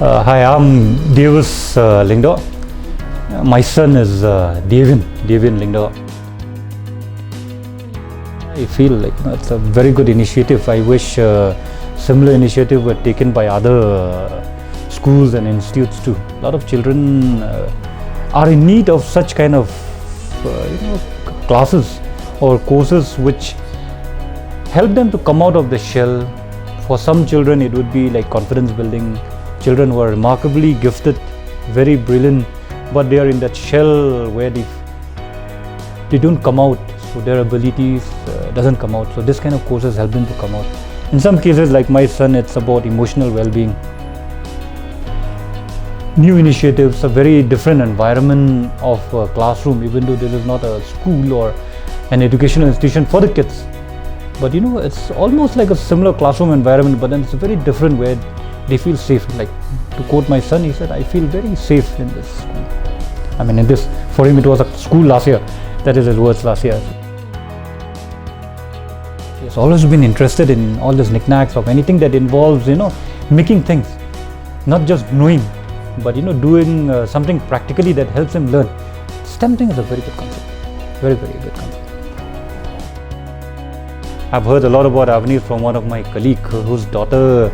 Hi, I'm Davis Lingdo. My son is Davian Lingdo. I feel like it's a very good initiative. I wish similar initiative were taken by other schools and institutes too. A lot of children are in need of such kind of classes or courses which help them to come out of the shell. For some children it would be like confidence building. Children who are remarkably gifted, very brilliant, but they are in that shell where they don't come out, so their abilities doesn't come out. So this kind of courses help them to come out. In some cases, like my son, it's about emotional well-being. New initiatives, a very different environment of a classroom, even though this is not a school or an educational institution for the kids. But it's almost like a similar classroom environment, but then it's a very different where they feel safe. Like, to quote my son, he said, I feel very safe in this school. I mean, for him it was a school last year. That is his words last year. He's always been interested in all these knickknacks of anything that involves, making things. Not just knowing, but doing something practically that helps him learn. Stamping is a very good concept. Very, very good concept. I've heard a lot about Avani from one of my colleagues whose daughter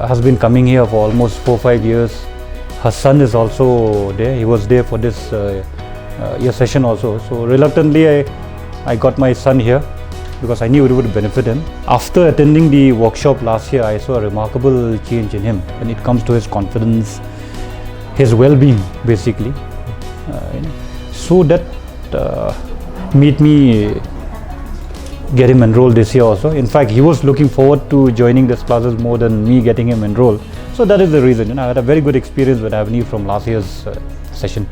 has been coming here for almost 4 or 5 years. Her son is also there. He was there for this year session also. So reluctantly I got my son here because I knew it would benefit him. After attending the workshop last year, I saw a remarkable change in him when it comes to his confidence, his well-being basically. So that made me get him enrolled this year also. In fact, he was looking forward to joining these classes more than me getting him enrolled. So that is the reason. I had a very good experience with Avani from last year's session.